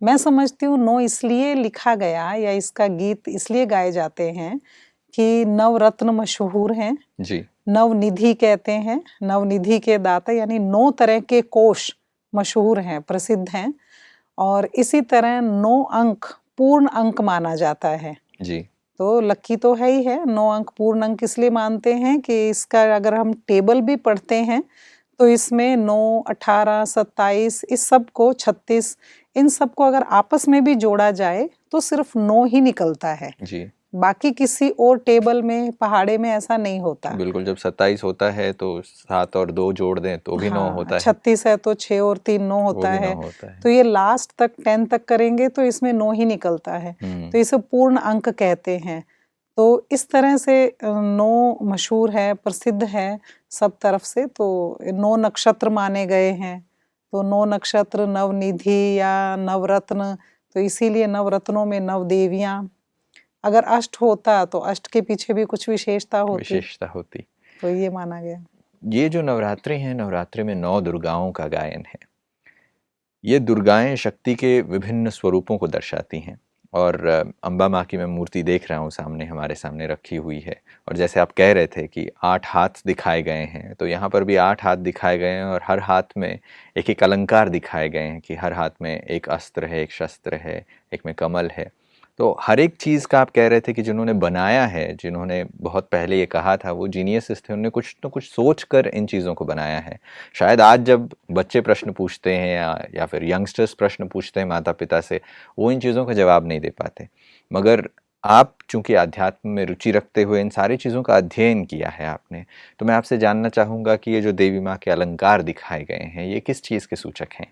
मैं समझती हूँ नौ इसलिए लिखा गया या इसका गीत इसलिए गाए जाते हैं कि नवरत्न मशहूर हैं जी। नवनिधि कहते हैं, नवनिधि के दाता यानी 9 तरह के कोश मशहूर हैं, प्रसिद्ध हैं और इसी तरह 9 अंक पूर्ण अंक माना जाता है। जी। तो लकी तो है ही है, 9 अंक पूर्ण अंक इसलिए मानते हैं कि इसका अगर हम टेबल भी पढ़ते हैं तो इसमें 9, 18, 27 इस सब को 36 इन सब को अगर आपस में भी जोड़ा जाए तो सिर्फ 9 ही निकलता है। जी। बाकी किसी और टेबल में पहाड़े में ऐसा नहीं होता। बिल्कुल, जब 27 होता है तो 7 और 2 जोड़ दें तो भी 9 होता है। 36 है तो 6 और 3 9 होता है। तो ये लास्ट तक 10 तक करेंगे तो इसमें 9 ही निकलता है। तो इसे पूर्ण अंक कहते हैं। तो इस तरह से 9 मशहूर है, प्रसिद्ध है सब तरफ से। तो 9 नक्षत्र माने गए हैं। तो 9 नक्षत्र नवनिधि या नवरत्न, तो इसीलिए नवरत्नों में नव देवियां। अगर अष्ट होता तो अष्ट के पीछे भी कुछ विशेषता होती। तो ये माना गया। ये जो नवरात्रि है, नवरात्रि में 9 दुर्गाओं का गायन है। ये दुर्गाएं शक्ति के विभिन्न स्वरूपों को दर्शाती हैं और अम्बा माँ की मैं मूर्ति देख रहा हूँ सामने, हमारे सामने रखी हुई है। और जैसे आप कह रहे थे कि 8 हाथ दिखाए गए हैं, तो यहाँ पर भी 8 हाथ दिखाए गए हैं और हर हाथ में एक एक अलंकार दिखाए गए हैं कि हर हाथ में एक अस्त्र है, एक शस्त्र है, एक में कमल है। तो हर एक चीज़ का आप कह रहे थे कि जिन्होंने बनाया है, जिन्होंने बहुत पहले ये कहा था, वो जीनियस थे, उन्होंने कुछ तो कुछ सोच कर इन चीज़ों को बनाया है। शायद आज जब बच्चे प्रश्न पूछते हैं या फिर यंगस्टर्स प्रश्न पूछते हैं माता पिता से, वो इन चीज़ों का जवाब नहीं दे पाते। मगर आप चूंकि अध्यात्म में रुचि रखते हुए इन सारी चीज़ों का अध्ययन किया है आपने, तो मैं आपसे जानना चाहूँगा कि ये जो देवी माँ के अलंकार दिखाए गए हैं, ये किस चीज़ के सूचक हैं?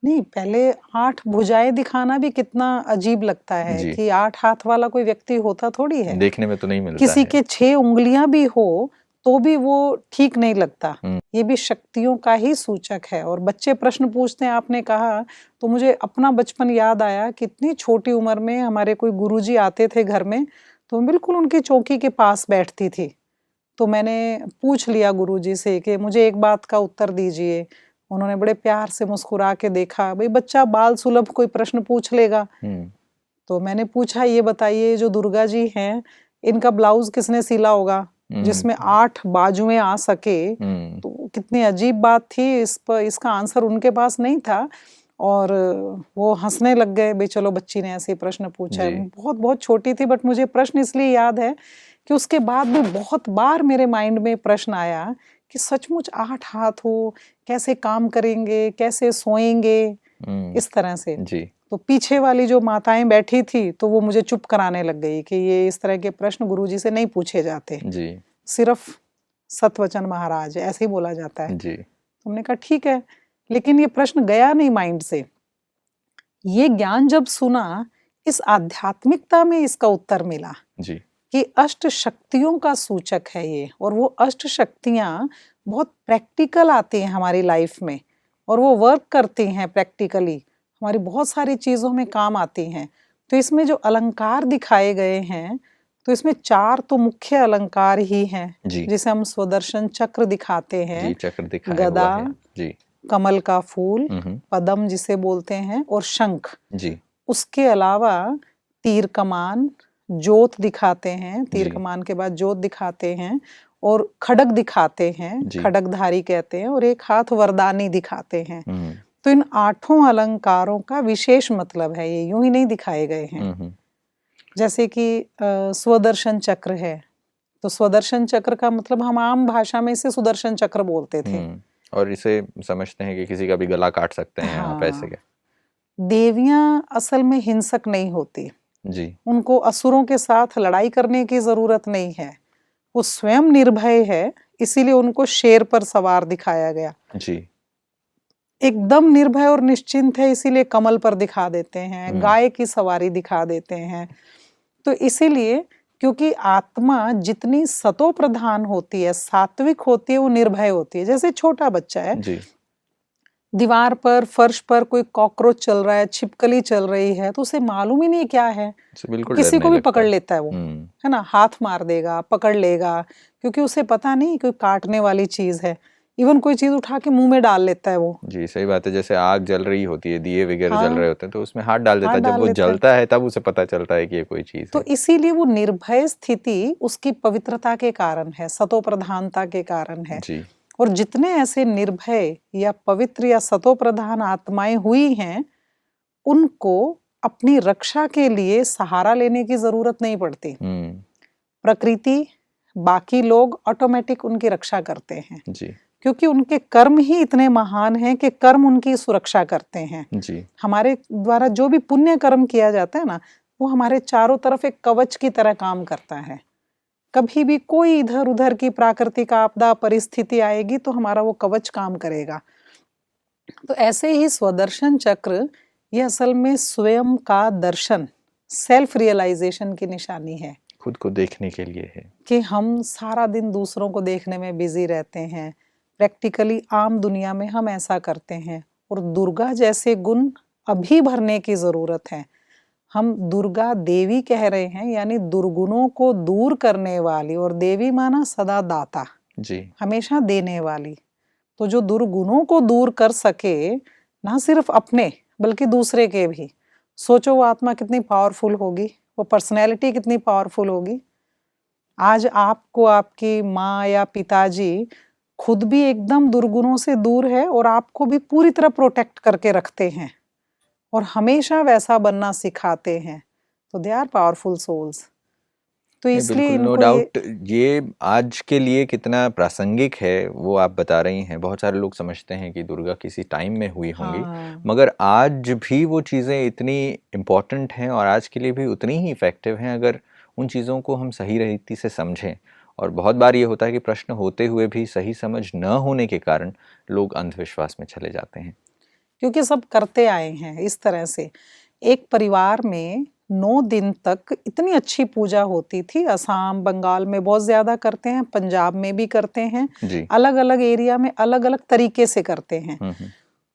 नहीं, पहले 8 भुजाएं दिखाना भी कितना अजीब लगता है कि 8 हाथ वाला कोई व्यक्ति होता थोड़ी है। देखने में तो नहीं मिलता किसी है। के 6 उंगलियां भी हो तो भी वो ठीक नहीं लगता। ये भी शक्तियों का ही सूचक है। और बच्चे प्रश्न पूछते हैं, आपने कहा तो मुझे अपना बचपन याद आया। कितनी छोटी उम्र में हमारे कोई गुरुजी आते थे घर में, तो बिल्कुल उनकी चौकी के पास बैठती थी। तो मैंने पूछ लिया गुरुजी से कि मुझे एक बात का उत्तर दीजिए। उन्होंने बड़े प्यार से मुस्कुरा के देखा, भाई बच्चा बाल सुलभ कोई प्रश्न पूछ लेगा। तो मैंने पूछा, ये बताइए जो दुर्गा जी हैं, इनका ब्लाउज किसने सिला होगा जिसमें 8 बाजुएं आ सके। तो कितनी अजीब बात थी। इसका आंसर उनके पास नहीं था और वो हंसने लग गए। भाई चलो बच्ची ने ऐसे प्रश्न पूछा है। बहुत बहुत छोटी थी, बट मुझे प्रश्न इसलिए याद है कि उसके बाद भी बहुत बार मेरे माइंड में प्रश्न आया कि सचमुच 8 हाथ हो, कैसे काम करेंगे, कैसे सोएंगे, इस तरह से। तो पीछे वाली जो माताएं बैठी थी तो वो मुझे चुप कराने लग गई कि ये इस तरह के प्रश्न गुरुजी से नहीं पूछे जाते, सिर्फ सतवचन महाराज ऐसे ही बोला जाता है। तुमने कहा ठीक है, लेकिन ये प्रश्न गया नहीं माइंड से। ये ज्ञान जब सुना, इस आध्यात्मिकता में इसका उत्तर मिला कि अष्ट शक्तियों का सूचक है ये। और वो अष्ट शक्तियां बहुत प्रैक्टिकल आती हैं हमारी लाइफ में और वो वर्क करती हैं प्रैक्टिकली, हमारी बहुत सारी चीजों में काम आती हैं। तो इसमें जो अलंकार दिखाए गए हैं, तो इसमें 4 तो मुख्य अलंकार ही हैं, जिसे हम स्वदर्शन चक्र दिखाते हैं, गदा, कमल का फूल, पद्म जिसे बोलते हैं, और शंख। उसके अलावा तीर कमान, जोत दिखाते हैं, तीर कमान के बाद जोत दिखाते हैं, और खड्ग दिखाते हैं, खड्गधारी कहते हैं, और एक हाथ वरदानी दिखाते हैं। तो इन 8 अलंकारों का विशेष मतलब है, ये यूं ही नहीं दिखाए गए हैं। जैसे कि स्वदर्शन चक्र है, तो स्वदर्शन चक्र का मतलब हम आम भाषा में इसे सुदर्शन चक्र बोलते थे और इसे समझते हैं कि किसी का भी गला काट सकते हैं आप ऐसे के। देवियां असल में हिंसक नहीं होती उनको असुरों के साथ लड़ाई करने की जरूरत नहीं है, वो स्वयं निर्भय है, इसीलिए उनको शेर पर सवार दिखाया गया। एकदम निर्भय और निश्चिंत है, इसीलिए कमल पर दिखा देते हैं, गाय की सवारी दिखा देते हैं। तो इसीलिए क्योंकि आत्मा जितनी सतो प्रधान होती है, सात्विक होती है, वो निर्भय होती है। जैसे छोटा बच्चा है, दीवार पर, फर्श पर कोई कॉकरोच चल रहा है, छिपकली चल रही है, तो उसे मालूम ही नहीं क्या है, किसी को भी पकड़ लेता है वो, है ना, हाथ मार देगा, पकड़ लेगा, क्योंकि उसे पता नहीं कोई काटने वाली चीज है। इवन कोई चीज उठा के मुंह में डाल लेता है वो। जी सही बात है, जैसे आग जल रही होती है, दिए वगैरह जल हाँ, रहे होते हैं तो उसमें हाथ डाल देता हाथ है, जब डाल वो लेता है। जलता है तब उसे पता चलता है कि ये कोई चीज तो है। इसीलिए वो निर्भय स्थिति उसकी पवित्रता के कारण है, सतो प्रधानता के कारण है। जी और जितने ऐसे निर्भय या पवित्र या सतो प्रधान आत्माएं हुई हैं, उनको अपनी रक्षा के लिए सहारा लेने की जरूरत नहीं पड़ती। प्रकृति, बाकी लोग ऑटोमेटिक उनकी रक्षा करते हैं जी क्योंकि उनके कर्म ही इतने महान हैं कि कर्म उनकी सुरक्षा करते हैं। जी हमारे द्वारा जो भी पुण्य कर्म किया जाता है ना, वो हमारे चारों तरफ एक कवच की तरह काम करता है। कभी भी कोई इधर उधर की प्राकृतिक आपदा परिस्थिति आएगी तो हमारा वो कवच काम करेगा। तो ऐसे ही स्वदर्शन चक्र ये असल में स्वयं का दर्शन, सेल्फ रियलाइजेशन की निशानी है। खुद को देखने के लिए है कि हम सारा दिन दूसरों को देखने में बिजी रहते हैं, प्रैक्टिकली आम दुनिया में हम ऐसा करते हैं, और दुर्गा जैसे गुण अभी भरने की जरूरत है। हम दुर्गा देवी कह रहे हैं, यानी दुर्गुणों को दूर करने वाली, और देवी माना सदा दाता, जी हमेशा देने वाली। तो जो दुर्गुणों को दूर कर सके, ना सिर्फ अपने बल्कि दूसरे के भी, सोचो वो आत्मा कितनी पावरफुल होगी, वो पर्सनैलिटी कितनी पावरफुल होगी। आज आपको आपकी माँ या पिताजी खुद भी एकदम दुर्गुणों से दूर है और आपको भी पूरी तरह प्रोटेक्ट करके रखते हैं और हमेशा वैसा बनना सिखाते हैं, तो दे आर पावरफुल सोल्स। तो इसलिए बिल्कुल नो इनको डाउट ये आज के लिए कितना प्रासंगिक है वो आप बता रही हैं। बहुत सारे लोग समझते हैं कि दुर्गा किसी टाइम में हुई होंगी, हाँ, मगर आज भी वो चीज़ें इतनी इम्पोर्टेंट हैं और आज के लिए भी उतनी ही इफ़ेक्टिव हैं अगर उन चीज़ों को हम सही रीति से समझें। और बहुत बार ये होता है कि प्रश्न होते हुए भी सही समझ न होने के कारण लोग अंधविश्वास में चले जाते हैं, क्योंकि सब करते आए हैं इस तरह से। एक परिवार में 9 दिन तक इतनी अच्छी पूजा होती थी। असम, बंगाल में बहुत ज्यादा करते हैं, पंजाब में भी करते हैं, जी अलग अलग एरिया में अलग अलग तरीके से करते हैं।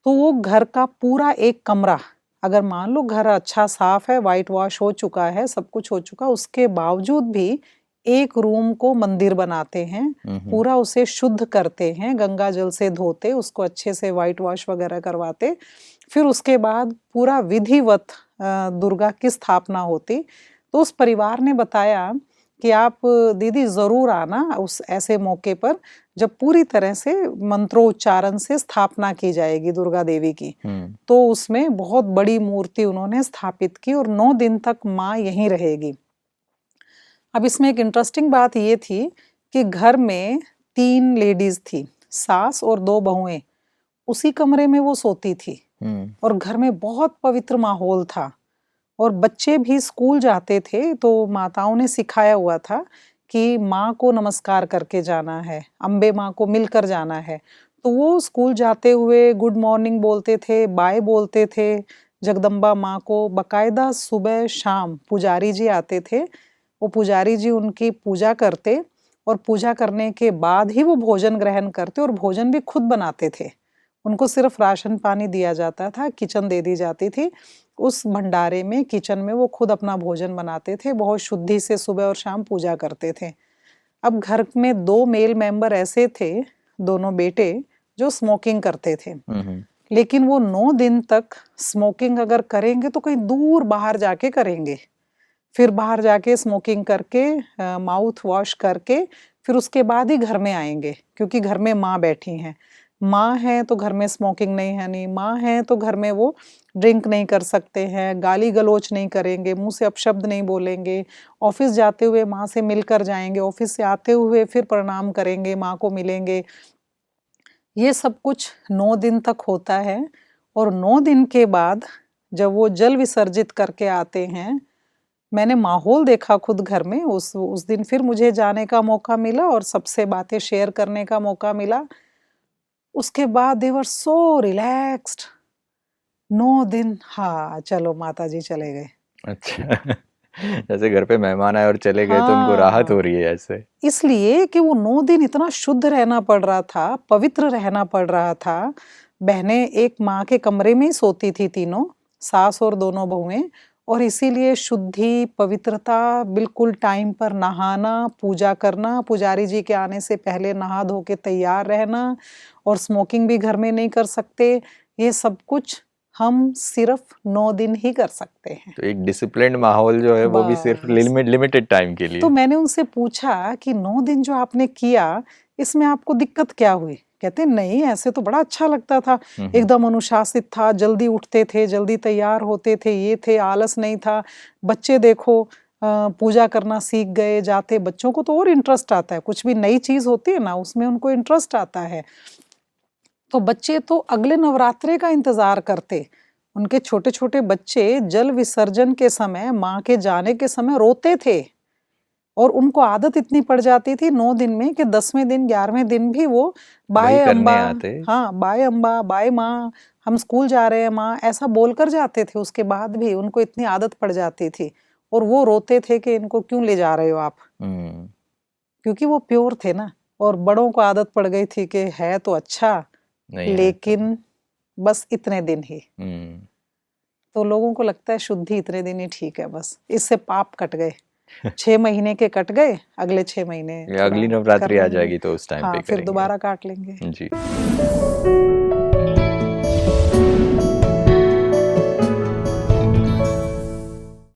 तो वो घर का पूरा एक कमरा, अगर मान लो घर अच्छा साफ है, वाइट वॉश हो चुका है, सब कुछ हो चुका, उसके बावजूद भी एक रूम को मंदिर बनाते हैं, पूरा उसे शुद्ध करते हैं, गंगा जल से धोते, उसको अच्छे से वाइट वॉश वगैरह करवाते, फिर उसके बाद पूरा विधिवत दुर्गा की स्थापना होती। तो उस परिवार ने बताया कि आप दीदी जरूर आना उस ऐसे मौके पर जब पूरी तरह से मंत्रोच्चारण से स्थापना की जाएगी दुर्गा देवी की। तो उसमें बहुत बड़ी मूर्ति उन्होंने स्थापित की और 9 दिन तक माँ यहीं रहेगी। अब इसमें एक इंटरेस्टिंग बात ये थी कि घर में 3 लेडीज थी, सास और 2 बहुएं, उसी कमरे में वो सोती थी और घर में बहुत पवित्र माहौल था। और बच्चे भी स्कूल जाते थे तो माताओं ने सिखाया हुआ था कि माँ को नमस्कार करके जाना है, अम्बे माँ को मिलकर जाना है। तो वो स्कूल जाते हुए गुड मॉर्निंग बोलते थे, बाय बोलते थे जगदम्बा माँ को। बकायदा सुबह शाम पुजारी जी आते थे, वो पुजारी जी उनकी पूजा करते और पूजा करने के बाद ही वो भोजन ग्रहण करते, और भोजन भी खुद बनाते थे। उनको सिर्फ राशन पानी दिया जाता था, किचन दे दी जाती थी। उस भंडारे में, किचन में वो खुद अपना भोजन बनाते थे, बहुत शुद्धि से सुबह और शाम पूजा करते थे। अब घर में 2 मेल मेंबर ऐसे थे, दोनों बेटे, जो स्मोकिंग करते थे। लेकिन वो 9 दिन तक स्मोकिंग अगर करेंगे तो कहीं दूर बाहर जाके करेंगे, फिर बाहर जाके स्मोकिंग करके माउथ वॉश करके फिर उसके बाद ही घर में आएंगे, क्योंकि घर में माँ बैठी हैं। माँ है तो घर में स्मोकिंग नहीं है, नहीं माँ है तो घर में वो ड्रिंक नहीं कर सकते हैं, गाली गलोच नहीं करेंगे, मुंह से अपशब्द नहीं बोलेंगे। ऑफिस जाते हुए माँ से मिलकर जाएंगे, ऑफिस से आते हुए फिर प्रणाम करेंगे, माँ को मिलेंगे। ये सब कुछ 9 दिन तक होता है। और 9 दिन के बाद जब वो जल विसर्जित करके आते हैं, मैंने माहौल देखा खुद घर में। उस दिन फिर मुझे जाने का मौका मिला और सबसे बातें शेयर करने का मौका मिला। उसके बाद दे वर सो रिलैक्स्ड। 9 दिन, हाँ चलो माता जी चले गए। अच्छा जैसे घर पे मेहमान आए और चले गए तो उनको राहत हो रही है ऐसे। इसलिए कि वो 9 दिन इतना शुद्ध रहना पड़ रहा था, पवित्र रहना पड़ रहा था। बहनें एक माँ के कमरे में ही सोती थी, तीनों सास और दोनों बहुएं, और इसीलिए शुद्धि, पवित्रता, बिल्कुल टाइम पर नहाना, पूजा करना, पुजारी जी के आने से पहले नहा धो के तैयार रहना, और स्मोकिंग भी घर में नहीं कर सकते। ये सब कुछ हम सिर्फ 9 दिन ही कर सकते हैं। तो एक डिसिप्लिन्ड माहौल जो है वो भी सिर्फ बस। लिमिटेड टाइम के लिए। तो मैंने उनसे पूछा कि 9 दिन जो आपने किया, इसमें आपको दिक्कत क्या हुई? कहते नहीं, ऐसे तो बड़ा अच्छा लगता था, एकदम अनुशासित था, जल्दी उठते थे, जल्दी तैयार होते थे, ये थे, आलस नहीं था। बच्चे देखो पूजा करना सीख गए, जाते, बच्चों को तो और इंटरेस्ट आता है, कुछ भी नई चीज होती है ना उसमें उनको इंटरेस्ट आता है। तो बच्चे तो अगले नवरात्रे का इंतजार करते। उनके छोटे छोटे बच्चे जल विसर्जन के समय, माँ के जाने के समय रोते थे, और उनको आदत इतनी पड़ जाती थी 9 दिन में कि 10वें दिन 11वें दिन भी वो बाय वही करने अम्बा, आते। हाँ बाय अम्बा, बाय माँ, हम स्कूल जा रहे हैं माँ, ऐसा बोलकर जाते थे। उसके बाद भी उनको इतनी आदत पड़ जाती थी, और वो रोते थे कि इनको क्यों ले जा रहे हो आप, क्योंकि वो प्योर थे ना। और बड़ों को आदत पड़ गई थी कि है तो अच्छा, नहीं लेकिन बस इतने दिन ही। तो लोगों को लगता है शुद्धि इतने दिन ही ठीक है, बस इससे पाप कट गए। 6 महीने के कट गए, अगले 6 महीने अगली थोड़ा नवरात्रि कर आ लेंगे। जाएगी तो उस टाइम हाँ, पे फिर करेंगे। दोबारा काट लेंगे। जी।